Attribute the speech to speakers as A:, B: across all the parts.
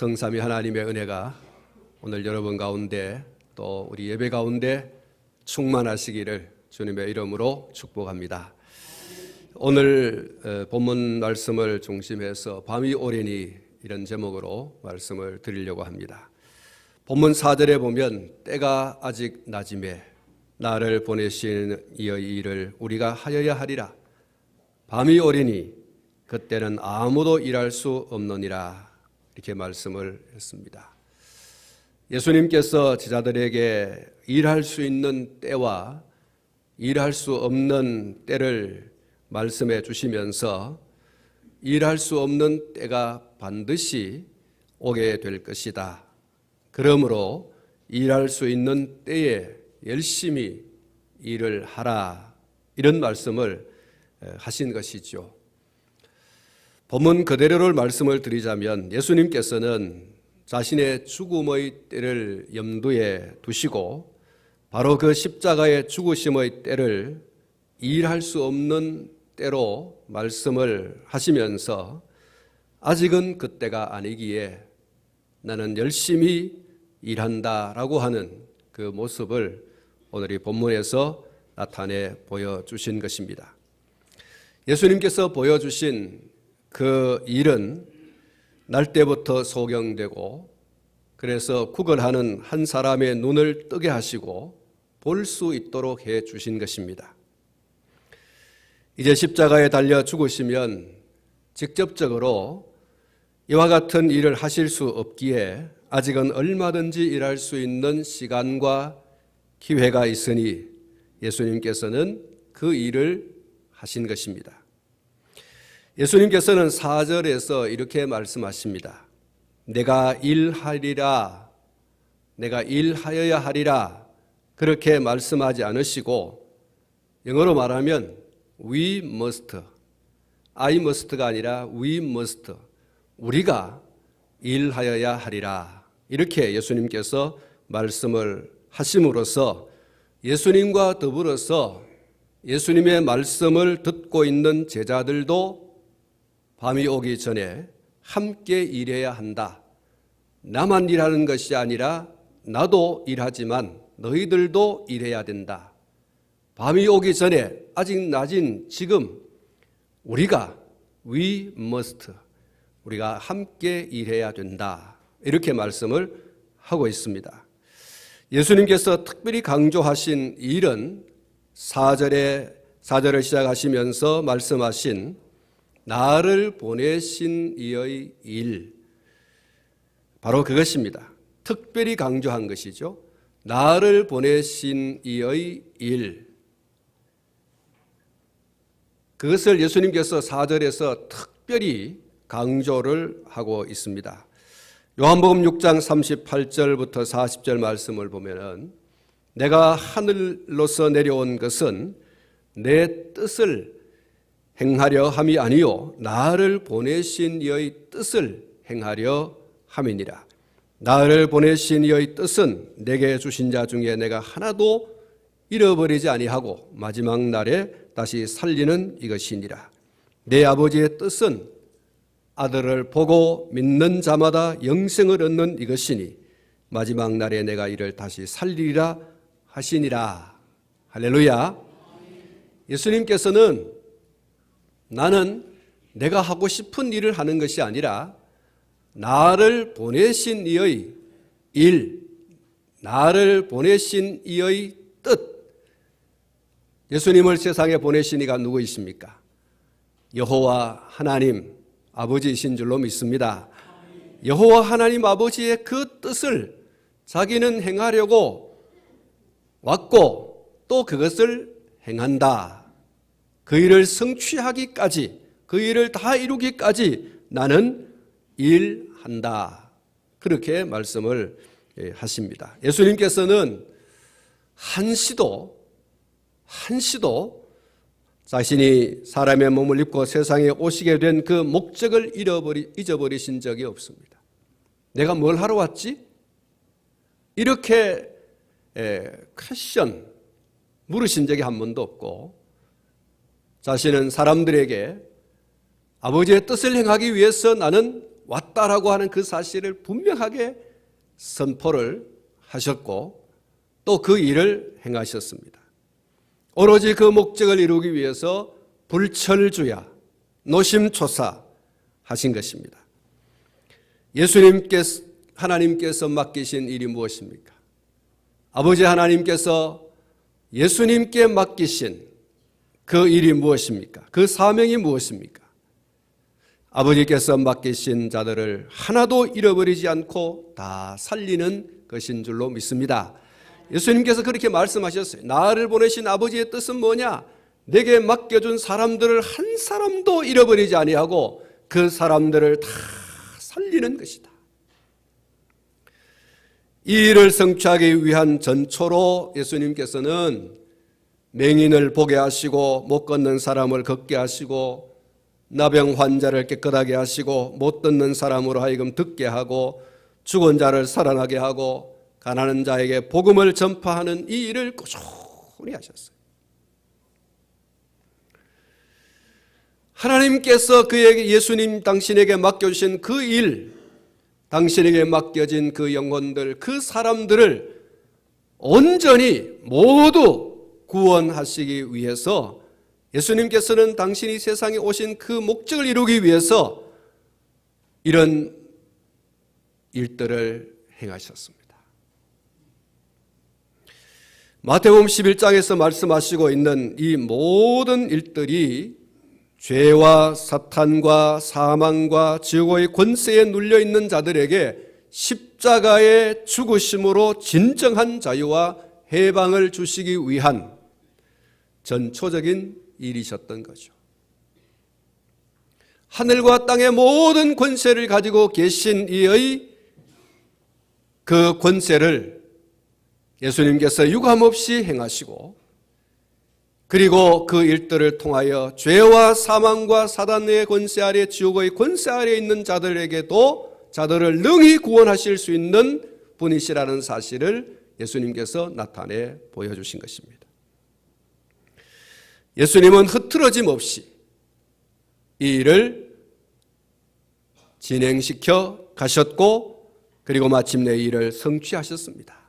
A: 성삼위 하나님의 은혜가 오늘 여러분 가운데 또 우리 예배 가운데 충만하시기를 주님의 이름으로 축복합니다. 오늘 본문 말씀을 중심해서 밤이 오래니 이런 제목으로 말씀을 드리려고 합니다. 본문 4절에 보면 때가 아직 낮음에 나를 보내신 이의 일을 우리가 하여야 하리라. 밤이 오리니 그때는 아무도 일할 수 없느니라. 이렇게 말씀을 했습니다. 예수님께서 제자들에게 일할 수 있는 때와 일할 수 없는 때를 말씀해 주시면서 일할 수 없는 때가 반드시 오게 될 것이다. 그러므로 일할 수 있는 때에 열심히 일을 하라. 이런 말씀을 하신 것이죠. 본문 그대로를 말씀을 드리자면 예수님께서는 자신의 죽음의 때를 염두에 두시고 바로 그 십자가의 죽으심의 때를 일할 수 없는 때로 말씀을 하시면서 아직은 그때가 아니기에 나는 열심히 일한다라고 하는 그 모습을 오늘 이 본문에서 나타내 보여주신 것입니다. 예수님께서 보여주신 그 일은 날 때부터 소경되고 그래서 구걸하는 한 사람의 눈을 뜨게 하시고 볼 수 있도록 해 주신 것입니다. 이제 십자가에 달려 죽으시면 직접적으로 이와 같은 일을 하실 수 없기에 아직은 얼마든지 일할 수 있는 시간과 기회가 있으니 예수님께서는 그 일을 하신 것입니다. 예수님께서는 4절에서 이렇게 말씀하십니다. 내가 일하리라, 내가 일하여야 하리라 그렇게 말씀하지 않으시고 영어로 말하면 we must, I must가 아니라 we must, 우리가 일하여야 하리라 이렇게 예수님께서 말씀을 하심으로써 예수님과 더불어서 예수님의 말씀을 듣고 있는 제자들도 밤이 오기 전에 함께 일해야 한다. 나만 일하는 것이 아니라 나도 일하지만 너희들도 일해야 된다. 밤이 오기 전에 아직 낮인 지금 우리가 we must, 우리가 함께 일해야 된다. 이렇게 말씀을 하고 있습니다. 예수님께서 특별히 강조하신 일은 4절을 시작하시면서 말씀하신 나를 보내신 이의 일, 바로 그것입니다. 특별히 강조한 것이죠. 나를 보내신 이의 일. 그것을 예수님께서 4절에서 특별히 강조를 하고 있습니다. 요한복음 6장 38절부터 40절 말씀을 보면은 내가 하늘로서 내려온 것은 내 뜻을 행하려 함이 아니요 나를 보내신 이의 뜻을 행하려 함이니라. 나를 보내신 이의 뜻은 내게 주신 자 중에 내가 하나도 잃어버리지 아니하고 마지막 날에 다시 살리는 이것이니라. 내 아버지의 뜻은 아들을 보고 믿는 자마다 영생을 얻는 이것이니 마지막 날에 내가 이를 다시 살리리라 하시니라. 할렐루야. 예수님께서는 나는 내가 하고 싶은 일을 하는 것이 아니라 나를 보내신 이의 일, 나를 보내신 이의 뜻. 예수님을 세상에 보내신 이가 누구이십니까? 여호와 하나님 아버지이신 줄로 믿습니다. 여호와 하나님 아버지의 그 뜻을 자기는 행하려고 왔고 또 그것을 행한다. 그 일을 성취하기까지, 그 일을 다 이루기까지 나는 일한다. 그렇게 말씀을 하십니다. 예수님께서는 한시도 자신이 사람의 몸을 입고 세상에 오시게 된 그 목적을 잊어버리신 적이 없습니다. 내가 뭘 하러 왔지? 이렇게 퀘스천 물으신 적이 한 번도 없고 자신은 사람들에게 아버지의 뜻을 행하기 위해서 나는 왔다라고 하는 그 사실을 분명하게 선포를 하셨고 또 그 일을 행하셨습니다. 오로지 그 목적을 이루기 위해서 불철주야 노심초사 하신 것입니다. 하나님께서 맡기신 일이 무엇입니까? 아버지 하나님께서 예수님께 맡기신 그 일이 무엇입니까? 그 사명이 무엇입니까? 아버지께서 맡기신 자들을 하나도 잃어버리지 않고 다 살리는 것인 줄로 믿습니다. 예수님께서 그렇게 말씀하셨어요. 나를 보내신 아버지의 뜻은 뭐냐? 내게 맡겨준 사람들을 한 사람도 잃어버리지 아니하고 그 사람들을 다 살리는 것이다. 이 일을 성취하기 위한 전초로 예수님께서는 맹인을 보게 하시고 못 걷는 사람을 걷게 하시고 나병 환자를 깨끗하게 하시고 못 듣는 사람으로 하여금 듣게 하고 죽은 자를 살아나게 하고 가난한 자에게 복음을 전파하는 이 일을 꾸준히 하셨어요. 하나님께서 그에게 예수님 당신에게 맡겨주신 그 일, 당신에게 맡겨진 그 영혼들, 그 사람들을 온전히 모두 구원하시기 위해서 예수님께서는 당신이 세상에 오신 그 목적을 이루기 위해서 이런 일들을 행하셨습니다. 마태복음 11장에서 말씀하시고 있는 이 모든 일들이 죄와 사탄과 사망과 지옥의 권세에 눌려있는 자들에게 십자가의 죽으심으로 진정한 자유와 해방을 주시기 위한 전초적인 일이셨던 거죠. 하늘과 땅의 모든 권세를 가지고 계신 이의 그 권세를 예수님께서 유감없이 행하시고 그리고 그 일들을 통하여 죄와 사망과 사단의 권세 아래 지옥의 권세 아래 있는 자들에게도 자들을 능히 구원하실 수 있는 분이시라는 사실을 예수님께서 나타내 보여주신 것입니다. 예수님은 흐트러짐 없이 이 일을 진행시켜 가셨고 그리고 마침내 이 일을 성취하셨습니다.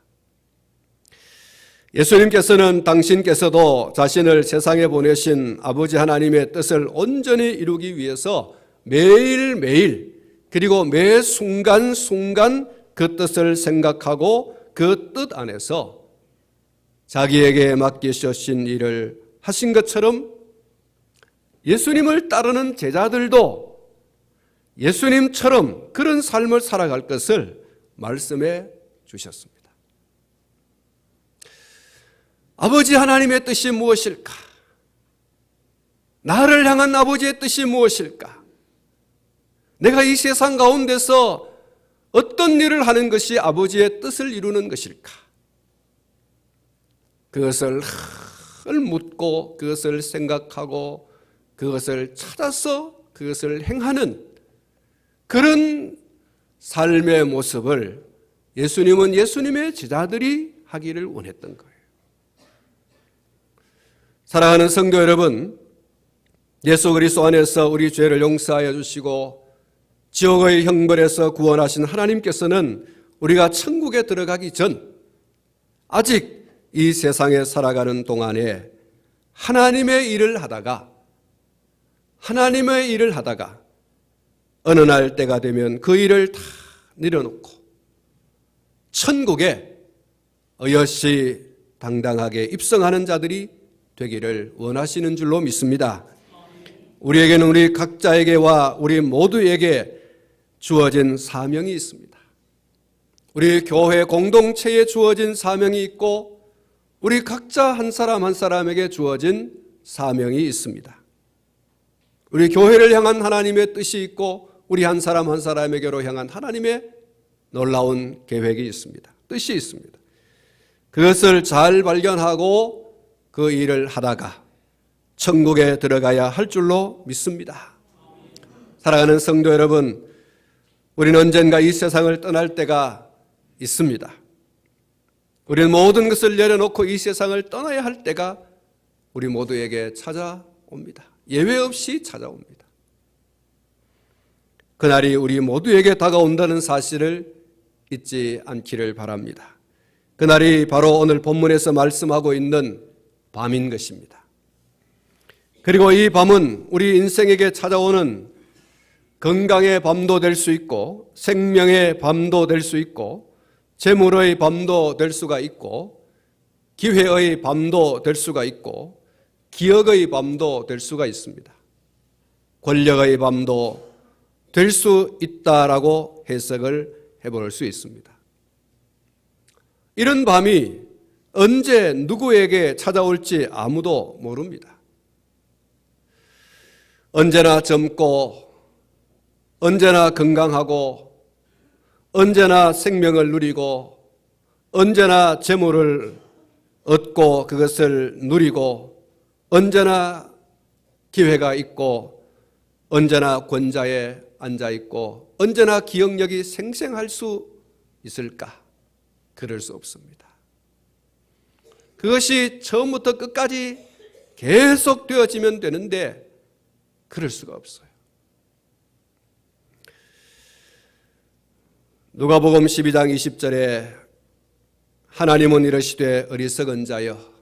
A: 예수님께서는 당신께서도 자신을 세상에 보내신 아버지 하나님의 뜻을 온전히 이루기 위해서 매일매일 그리고 매 순간순간 그 뜻을 생각하고 그 뜻 안에서 자기에게 맡기신 일을 하신 것처럼 예수님을 따르는 제자들도 예수님처럼 그런 삶을 살아갈 것을 말씀해 주셨습니다. 아버지 하나님의 뜻이 무엇일까? 나를 향한 아버지의 뜻이 무엇일까? 내가 이 세상 가운데서 어떤 일을 하는 것이 아버지의 뜻을 이루는 것일까? 그것을 늘 묻고 그것을 생각하고 그것을 찾아서 그것을 행하는 그런 삶의 모습을 예수님은 예수님의 제자들이 하기를 원했던 거예요. 사랑하는 성도 여러분, 예수 그리스도 안에서 우리 죄를 용서하여 주시고 지옥의 형벌에서 구원하신 하나님께서는 우리가 천국에 들어가기 전 아직 이 세상에 살아가는 동안에 하나님의 일을 하다가 어느 날 때가 되면 그 일을 다 내려놓고 천국에 어여시 당당하게 입성하는 자들이 되기를 원하시는 줄로 믿습니다. 우리에게는 우리 각자에게와 우리 모두에게 주어진 사명이 있습니다. 우리 교회 공동체에 주어진 사명이 있고 우리 각자 한 사람 한 사람에게 주어진 사명이 있습니다. 우리 교회를 향한 하나님의 뜻이 있고 우리 한 사람 한 사람에게로 향한 하나님의 놀라운 계획이 있습니다. 뜻이 있습니다. 그것을 잘 발견하고 그 일을 하다가 천국에 들어가야 할 줄로 믿습니다. 사랑하는 성도 여러분, 우리는 언젠가 이 세상을 떠날 때가 있습니다. 우리는 모든 것을 내려놓고 이 세상을 떠나야 할 때가 우리 모두에게 찾아옵니다. 예외 없이 찾아옵니다. 그날이 우리 모두에게 다가온다는 사실을 잊지 않기를 바랍니다. 그날이 바로 오늘 본문에서 말씀하고 있는 밤인 것입니다. 그리고 이 밤은 우리 인생에게 찾아오는 건강의 밤도 될 수 있고, 생명의 밤도 될 수 있고, 재물의 밤도 될 수가 있고, 기회의 밤도 될 수가 있고, 기억의 밤도 될 수가 있습니다. 권력의 밤도 될 수 있다라고 해석을 해볼 수 있습니다. 이런 밤이 언제 누구에게 찾아올지 아무도 모릅니다. 언제나 젊고, 언제나 건강하고, 언제나 생명을 누리고, 언제나 재물을 얻고 그것을 누리고, 언제나 기회가 있고, 언제나 권좌에 앉아있고, 언제나 기억력이 생생할 수 있을까? 그럴 수 없습니다. 그것이 처음부터 끝까지 계속 되어지면 되는데 그럴 수가 없어요. 누가복음 12장 20절에 하나님은 이르시되 어리석은 자여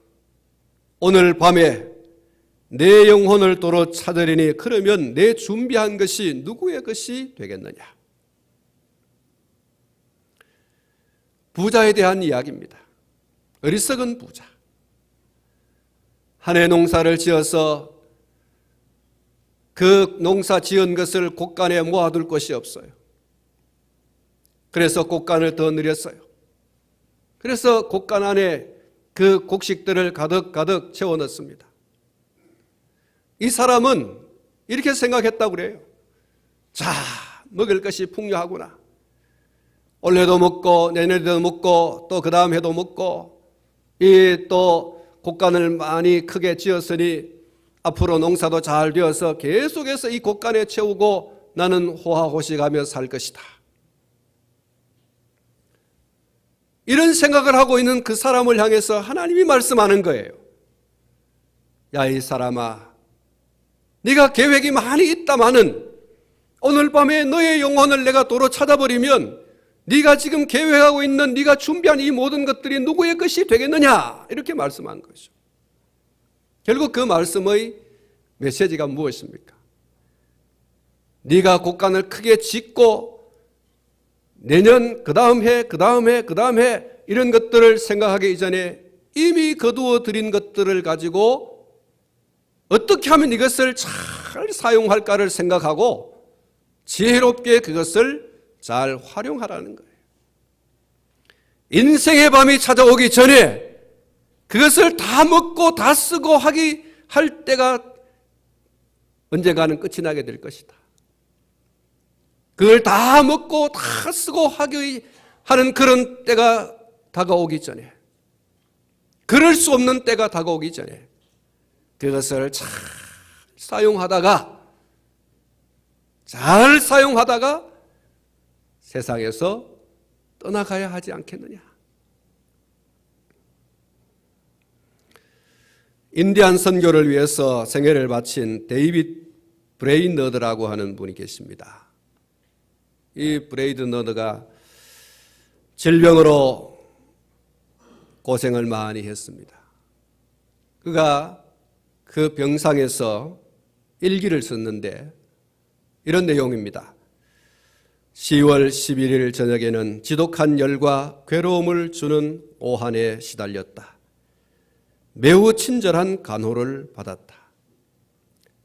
A: 오늘 밤에 내 영혼을 도로 찾으리니 그러면 내 준비한 것이 누구의 것이 되겠느냐. 부자에 대한 이야기입니다. 어리석은 부자. 한 해 농사를 지어서 그 농사 지은 것을 곳간에 모아둘 것이 없어요. 그래서 곡간을 더 늘렸어요. 그래서 곡간 안에 그 곡식들을 가득 채워 넣습니다. 이 사람은 이렇게 생각했다고 그래요. 자, 먹을 것이 풍요하구나. 올해도 먹고 내년에도 먹고 또 그 다음 해도 먹고 이 또 곡간을 많이 크게 지었으니 앞으로 농사도 잘 되어서 계속해서 이 곡간에 채우고 나는 호화호식하며 살 것이다. 이런 생각을 하고 있는 그 사람을 향해서 하나님이 말씀하는 거예요. 야, 이 사람아, 네가 계획이 많이 있다마는 오늘 밤에 너의 영혼을 내가 도로 찾아버리면 네가 지금 계획하고 있는 네가 준비한 이 모든 것들이 누구의 것이 되겠느냐, 이렇게 말씀한 거죠. 결국 그 말씀의 메시지가 무엇입니까? 네가 곡간을 크게 짓고 내년, 그 다음 해, 그 다음 해, 그 다음 해 이런 것들을 생각하기 이전에 이미 거두어 들인 것들을 가지고 어떻게 하면 이것을 잘 사용할까를 생각하고 지혜롭게 그것을 잘 활용하라는 거예요. 인생의 밤이 찾아오기 전에 그것을 다 먹고 다 쓰고 할 때가 언젠가는 끝이 나게 될 것이다. 그걸 다 먹고 다 쓰고 하는 그런 때가 다가오기 전에, 그럴 수 없는 때가 다가오기 전에 그것을 잘 사용하다가 세상에서 떠나가야 하지 않겠느냐. 인디안 선교를 위해서 생애를 바친 데이빗 브레이너드라고 하는 분이 계십니다. 이 브레이너드가 질병으로 고생을 많이 했습니다. 그가 그 병상에서 일기를 썼는데 이런 내용입니다. 10월 11일 저녁에는 지독한 열과 괴로움을 주는 오한에 시달렸다. 매우 친절한 간호를 받았다.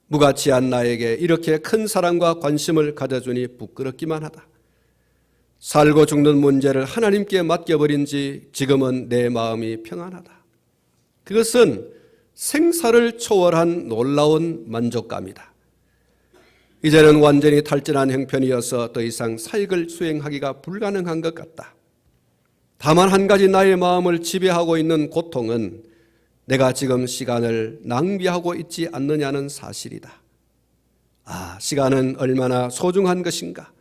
A: 무가치한 나에게 이렇게 큰 사랑과 관심을 가져주니 부끄럽기만 하다. 살고 죽는 문제를 하나님께 맡겨버린 지 지금은 내 마음이 평안하다. 그것은 생사를 초월한 놀라운 만족감이다. 이제는 완전히 탈진한 형편이어서 더 이상 사역을 수행하기가 불가능한 것 같다. 다만 한 가지 나의 마음을 지배하고 있는 고통은 내가 지금 시간을 낭비하고 있지 않느냐는 사실이다. 시간은 얼마나 소중한 것인가.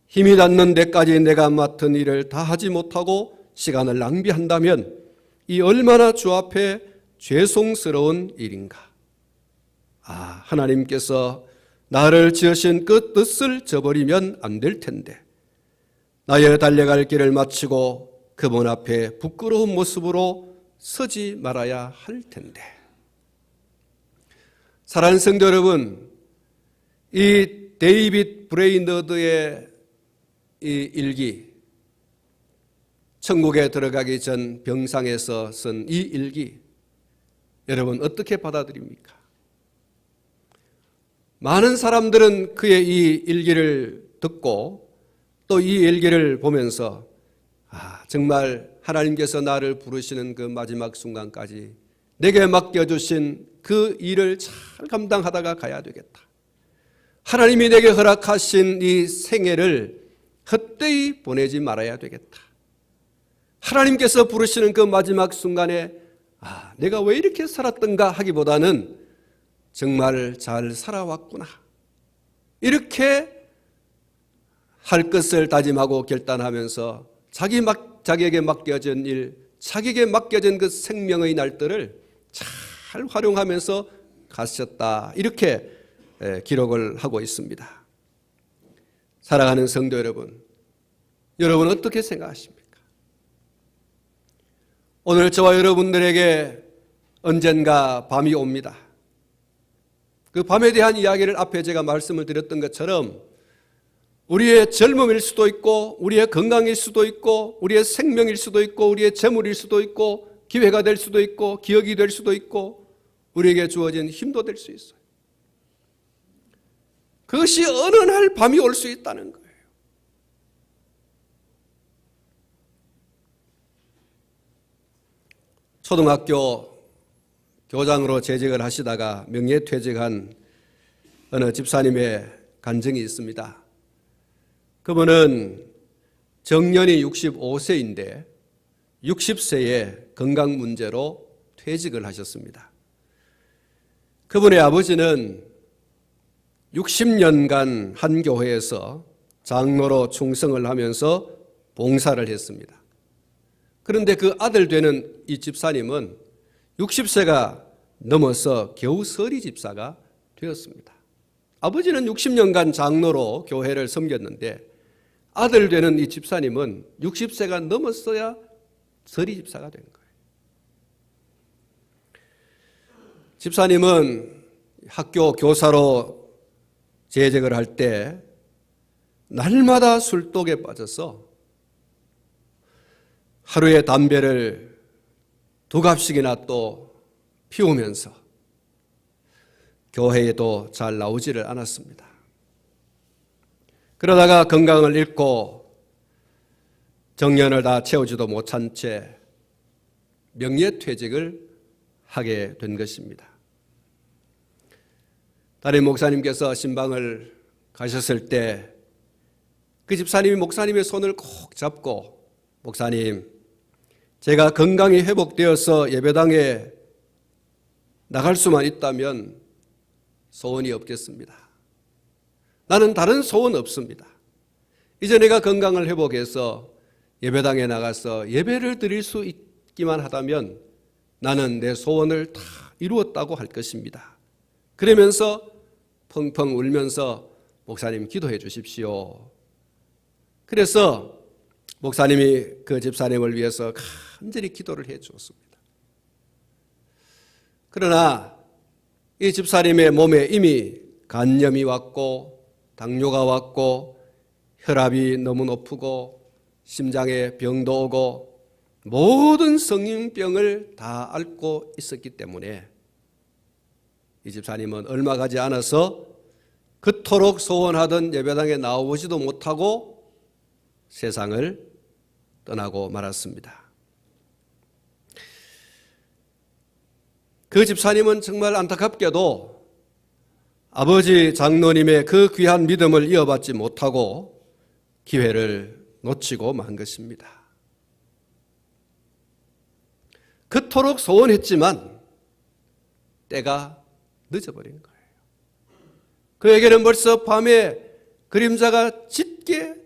A: 힘이 닿는 데까지 내가 맡은 일을 다 하지 못하고 시간을 낭비한다면 이 얼마나 주 앞에 죄송스러운 일인가. 하나님께서 나를 지으신 그 뜻을 저버리면 안 될 텐데 나의 달려갈 길을 마치고 그분 앞에 부끄러운 모습으로 서지 말아야 할 텐데. 사랑하는 성도 여러분, 이 데이빗 브레이너드의 이 일기, 천국에 들어가기 전 병상에서 쓴 이 일기, 여러분 어떻게 받아들입니까? 많은 사람들은 그의 이 일기를 듣고 또 이 일기를 보면서 정말 하나님께서 나를 부르시는 그 마지막 순간까지 내게 맡겨주신 그 일을 잘 감당하다가 가야 되겠다. 하나님이 내게 허락하신 이 생애를 헛되이 보내지 말아야 되겠다. 하나님께서 부르시는 그 마지막 순간에 내가 왜 이렇게 살았던가 하기보다는 정말 잘 살아왔구나. 이렇게 할 것을 다짐하고 결단하면서 자기에게 맡겨진 일, 자기에게 맡겨진 그 생명의 날들을 잘 활용하면서 가셨다. 이렇게 기록을 하고 있습니다. 사랑하는 성도 여러분, 여러분 어떻게 생각하십니까? 오늘 저와 여러분들에게 언젠가 밤이 옵니다. 그 밤에 대한 이야기를 앞에 제가 말씀을 드렸던 것처럼 우리의 젊음일 수도 있고 우리의 건강일 수도 있고 우리의 생명일 수도 있고 우리의 재물일 수도 있고 기회가 될 수도 있고 기억이 될 수도 있고 우리에게 주어진 힘도 될 수 있어요. 그것이 어느 날 밤이 올 수 있다는 거예요. 초등학교 교장으로 재직을 하시다가 명예퇴직한 어느 집사님의 간증이 있습니다. 그분은 정년이 65세인데 60세에 건강 문제로 퇴직을 하셨습니다. 그분의 아버지는 60년간 한 교회에서 장로로 충성을 하면서 봉사를 했습니다. 그런데 그 아들 되는 이 집사님은 60세가 넘어서 겨우 서리 집사가 되었습니다. 아버지는 60년간 장로로 교회를 섬겼는데 아들 되는 이 집사님은 60세가 넘었어야 서리 집사가 된 거예요. 집사님은 학교 교사로 재직을 할 때 날마다 술독에 빠져서 하루에 담배를 2갑씩이나 또 피우면서 교회에도 잘 나오지를 않았습니다. 그러다가 건강을 잃고 정년을 다 채우지도 못한 채 명예퇴직을 하게 된 것입니다. 담임 목사님께서 신방을 가셨을 때 그 집사님이 목사님의 손을 꼭 잡고 목사님, 제가 건강이 회복되어서 예배당에 나갈 수만 있다면 소원이 없겠습니다. 나는 다른 소원 없습니다. 이제 내가 건강을 회복해서 예배당에 나가서 예배를 드릴 수 있기만 하다면 나는 내 소원을 다 이루었다고 할 것입니다. 그러면서 펑펑 울면서 목사님 기도해 주십시오. 그래서 목사님이 그 집사님을 위해서 간절히 기도를 해 주었습니다. 그러나 이 집사님의 몸에 이미 간염이 왔고 당뇨가 왔고 혈압이 너무 높고 심장에 병도 오고 모든 성인병을 다 앓고 있었기 때문에 이 집사님은 얼마 가지 않아서 그토록 소원하던 예배당에 나오지도 못하고 세상을 떠나고 말았습니다. 그 집사님은 정말 안타깝게도 아버지 장로님의 그 귀한 믿음을 이어받지 못하고 기회를 놓치고 만 것입니다. 그토록 소원했지만 때가 늦어버린 거예요. 그에게는 벌써 밤에 그림자가 짙게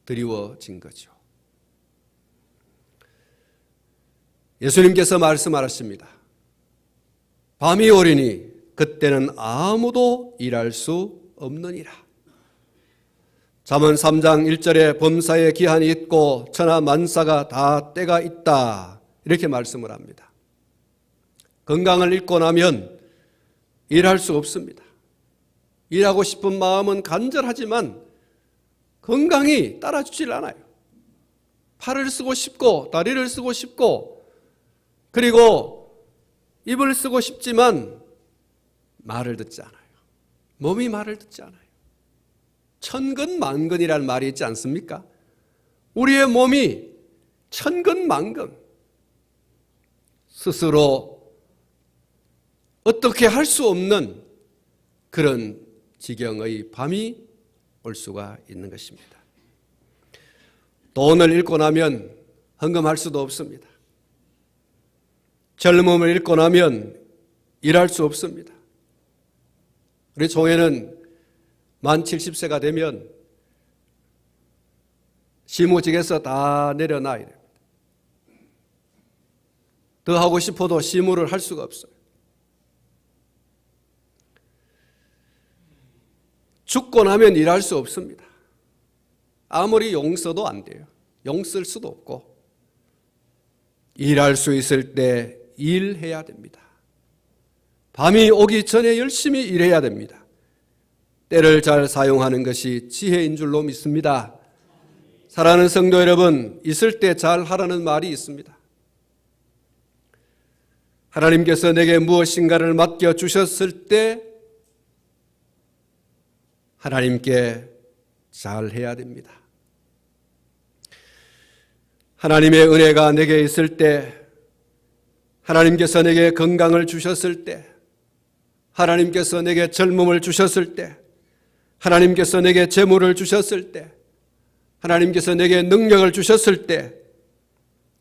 A: 드리워진 거죠. 예수님께서 말씀하셨습니다. 밤이 오리니 그때는 아무도 일할 수 없느니라. 잠언 3장 1절에 범사에 기한이 있고 천하 만사가 다 때가 있다, 이렇게 말씀을 합니다. 건강을 잃고 나면 일할 수 없습니다. 일하고 싶은 마음은 간절하지만 건강이 따라주질 않아요. 팔을 쓰고 싶고 다리를 쓰고 싶고 그리고 입을 쓰고 싶지만 말을 듣지 않아요. 몸이 말을 듣지 않아요. 천근만근이라는 말이 있지 않습니까? 우리의 몸이 천근만근, 스스로 어떻게 할 수 없는 그런 지경의 밤이 올 수가 있는 것입니다. 돈을 잃고 나면 헌금할 수도 없습니다. 젊음을 잃고 나면 일할 수 없습니다. 우리 종회는 만 70세가 되면 시무직에서 다 내려놔야 됩니다. 더 하고 싶어도 시무를 할 수가 없어요. 죽고 나면 일할 수 없습니다. 아무리 용 써도 안 돼요. 용 쓸 수도 없고 일할 수 있을 때 일해야 됩니다. 밤이 오기 전에 열심히 일해야 됩니다. 때를 잘 사용하는 것이 지혜인 줄로 믿습니다. 사랑하는 성도 여러분, 있을 때 잘 하라는 말이 있습니다. 하나님께서 내게 무엇인가를 맡겨주셨을 때 하나님께 잘 해야 됩니다. 하나님의 은혜가 내게 있을 때, 하나님께서 내게 건강을 주셨을 때, 하나님께서 내게 젊음을 주셨을 때, 하나님께서 내게 재물을 주셨을 때, 하나님께서 내게 능력을 주셨을 때,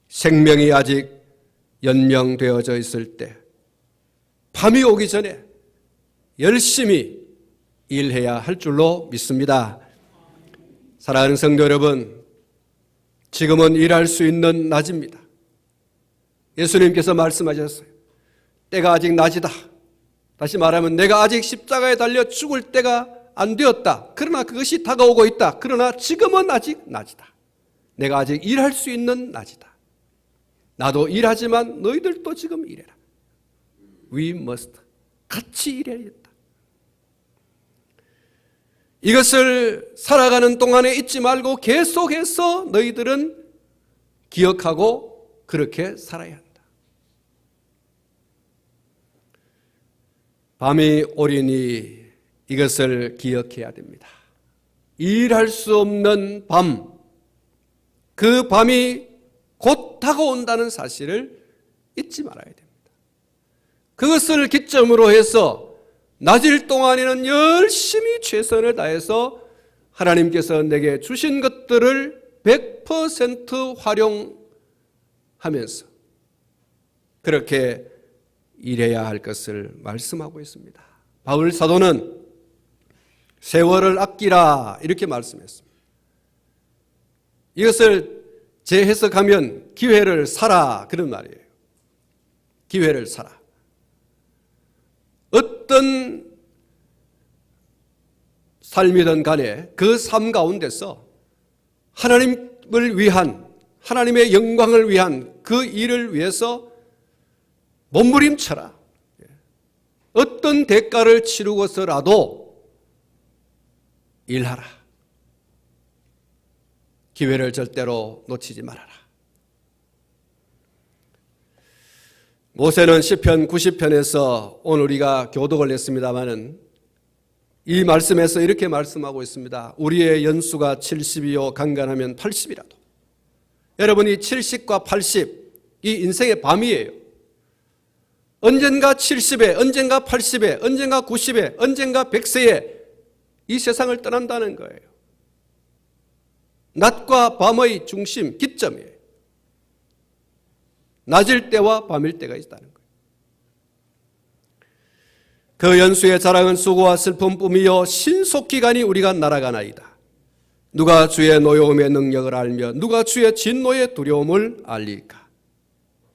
A: 생명이 아직 연명되어져 있을 때, 밤이 오기 전에 열심히 일해야 할 줄로 믿습니다. 사랑하는 성도 여러분, 지금은 일할 수 있는 낮입니다. 예수님께서 말씀하셨어요. 때가 아직 낮이다. 다시 말하면 내가 아직 십자가에 달려 죽을 때가 안 되었다. 그러나 그것이 다가오고 있다. 그러나 지금은 아직 낮이다. 내가 아직 일할 수 있는 낮이다. 나도 일하지만 너희들도 지금 일해라. We must. 같이 일해야겠다. 이것을 살아가는 동안에 잊지 말고 계속해서 너희들은 기억하고 그렇게 살아야 한다. 밤이 오리니 이것을 기억해야 됩니다. 일할 수 없는 밤, 그 밤이 곧 다가온다는 사실을 잊지 말아야 됩니다. 그것을 기점으로 해서 낮일 동안에는 열심히 최선을 다해서 하나님께서 내게 주신 것들을 100% 활용하면서 그렇게 일해야 할 것을 말씀하고 있습니다. 바울 사도는 세월을 아끼라 이렇게 말씀했습니다. 이것을 재해석하면 기회를 사라 그런 말이에요. 기회를 사라. 어떤 삶이든 간에 그 삶 가운데서 하나님을 위한, 하나님의 영광을 위한 그 일을 위해서 몸부림쳐라. 어떤 대가를 치르고서라도 일하라. 기회를 절대로 놓치지 말아라. 모세는 시편 90편에서 오늘 우리가 교독을 했습니다마는 이 말씀에서 이렇게 말씀하고 있습니다. 우리의 연수가 70이요 강간하면 80이라도. 여러분이 70과 80, 이 인생의 밤이에요. 언젠가 70에, 언젠가 80에, 언젠가 90에, 언젠가 100세에 이 세상을 떠난다는 거예요. 낮과 밤의 중심, 기점이에요. 낮일 때와 밤일 때가 있다는 거예요. 그 연수의 자랑은 수고와 슬픔뿐이요 신속히 가니 우리가 날아가나이다. 누가 주의 노여움의 능력을 알며 누가 주의 진노의 두려움을 알리까.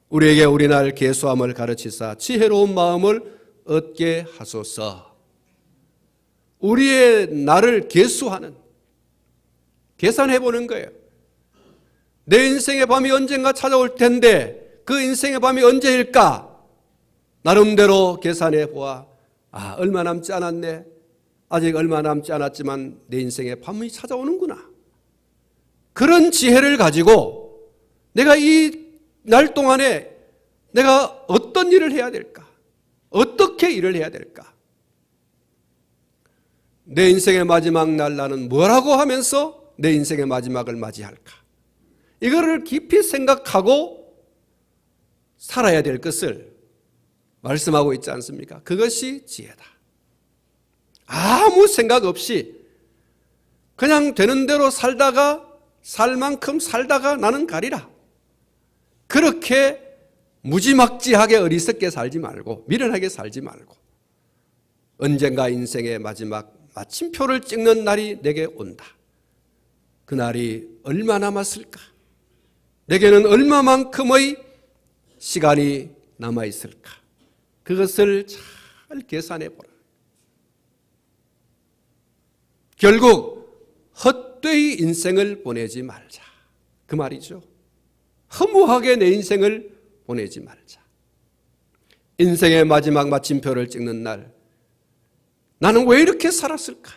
A: 우리에게 우리날 계수함을 가르치사 지혜로운 마음을 얻게 하소서. 우리의 나를 계수하는, 계산해 보는 거예요. 내 인생의 밤이 언젠가 찾아올 텐데 그 인생의 밤이 언제일까? 나름대로 계산해 보아. 얼마 남지 않았네. 아직 얼마 남지 않았지만 내 인생의 밤이 찾아오는구나. 그런 지혜를 가지고 내가 이 날 동안에 내가 어떤 일을 해야 될까? 어떻게 일을 해야 될까? 내 인생의 마지막 날 나는 뭐라고 하면서 내 인생의 마지막을 맞이할까? 이거를 깊이 생각하고 살아야 될 것을 말씀하고 있지 않습니까? 그것이 지혜다. 아무 생각 없이 그냥 되는 대로 살다가 살 만큼 살다가 나는 가리라. 그렇게 무지막지하게 어리석게 살지 말고 미련하게 살지 말고 언젠가 인생의 마지막 마침표를 찍는 날이 내게 온다. 그 날이 얼마 남았을까? 내게는 얼마만큼의 시간이 남아있을까? 그것을 잘 계산해 보라. 결국 헛되이 인생을 보내지 말자. 그 말이죠. 허무하게 내 인생을 보내지 말자. 인생의 마지막 마침표를 찍는 날 나는 왜 이렇게 살았을까?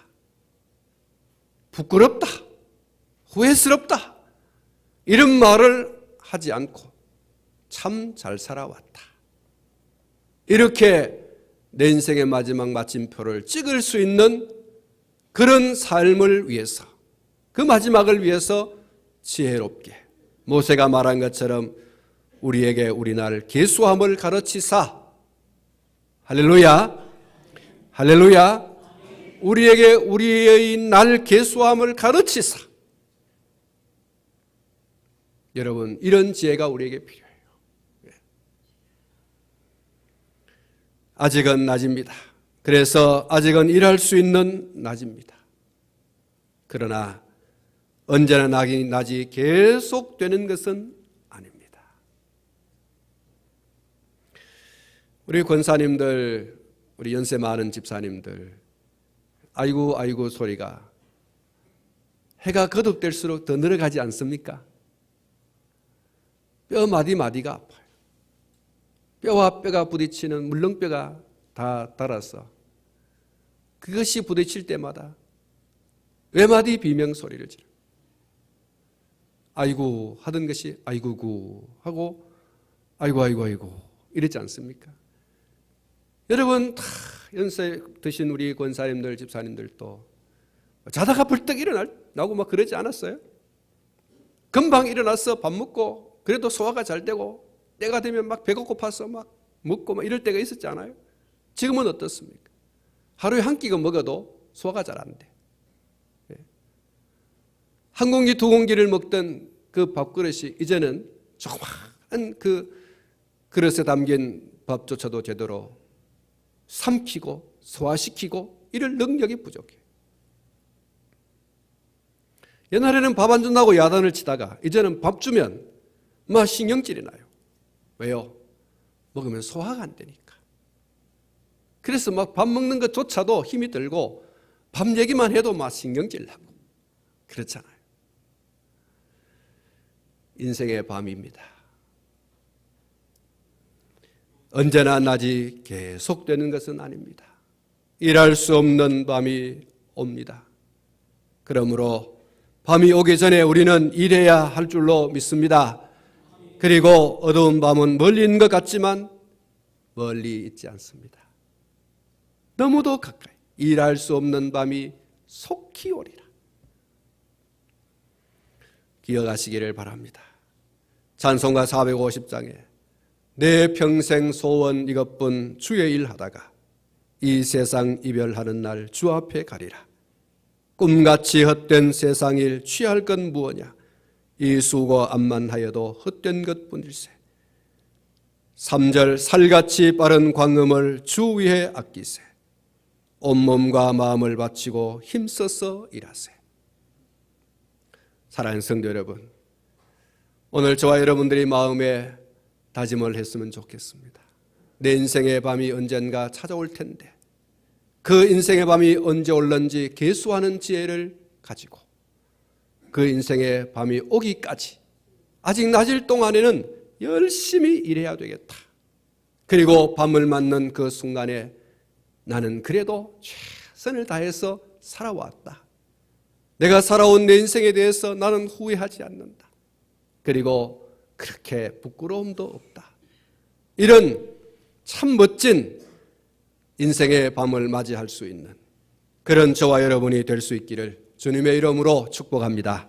A: 부끄럽다. 후회스럽다. 이런 말을 하지 않고 참 잘 살아왔다. 이렇게 내 인생의 마지막 마침표를 찍을 수 있는 그런 삶을 위해서, 그 마지막을 위해서 지혜롭게 모세가 말한 것처럼 우리에게 우리 날 계수함을 가르치사. 할렐루야. 할렐루야. 우리에게 우리의 날 계수함을 가르치사. 여러분, 이런 지혜가 우리에게 필요해요. 아직은 낮입니다. 그래서 아직은 일할 수 있는 낮입니다. 그러나 언제나 낮이 계속되는 것은 아닙니다. 우리 권사님들, 우리 연세 많은 집사님들, 아이고 소리가 해가 거듭될수록 더 늘어가지 않습니까? 뼈 마디마디가 아파요. 뼈와 뼈가 부딪히는 물렁뼈가 다 닳아서 그것이 부딪힐 때마다 외마디 비명 소리를 지르고 아이고 하던 것이 아이고구 하고 아이고 이랬지 않습니까? 여러분 다 연세 드신 우리 권사님들 집사님들도 자다가 벌떡 일어나고 막 그러지 않았어요? 금방 일어나서 밥 먹고 그래도 소화가 잘 되고 때가 되면 막 배가 고파서 막 먹고 막 이럴 때가 있었지 않아요? 지금은 어떻습니까? 하루에 한 끼가 먹어도 소화가 잘 안 돼. 한 공기 두 공기를 먹던 그 밥그릇이 이제는 조그마한 그 그릇에 담긴 밥조차도 제대로 삼키고 소화시키고 이럴 능력이 부족해. 옛날에는 밥 안 준다고 야단을 치다가 이제는 밥 주면 막 신경질이 나요. 왜요? 먹으면 소화가 안 되니까. 그래서 막 밥 먹는 것조차도 힘이 들고 밥 얘기만 해도 막 신경질 나고 그렇잖아요. 인생의 밤입니다. 언제나 낮이 계속되는 것은 아닙니다. 일할 수 없는 밤이 옵니다. 그러므로 밤이 오기 전에 우리는 일해야 할 줄로 믿습니다. 그리고 어두운 밤은 멀리 있는 것 같지만 멀리 있지 않습니다. 너무도 가까이. 일할 수 없는 밤이 속히 오리라. 기억하시기를 바랍니다. 찬송가 450장에 내 평생 소원 이것뿐 주의 일 하다가 이 세상 이별하는 날 주 앞에 가리라. 꿈같이 헛된 세상 일 취할 건 무엇냐. 이 수고 암만하여도 헛된 것뿐일세. 3절 살같이 빠른 광음을 주 위에 아끼세. 온몸과 마음을 바치고 힘써서 일하세. 사랑하는 성도 여러분, 오늘 저와 여러분들이 마음에 다짐을 했으면 좋겠습니다. 내 인생의 밤이 언젠가 찾아올 텐데 그 인생의 밤이 언제 올는지 계수하는 지혜를 가지고 그 인생의 밤이 오기까지 아직 낮일 동안에는 열심히 일해야 되겠다. 그리고 밤을 맞는 그 순간에 나는 그래도 최선을 다해서 살아왔다. 내가 살아온 내 인생에 대해서 나는 후회하지 않는다. 그리고 그렇게 부끄러움도 없다. 이런 참 멋진 인생의 밤을 맞이할 수 있는 그런 저와 여러분이 될 수 있기를 주님의 이름으로 축복합니다.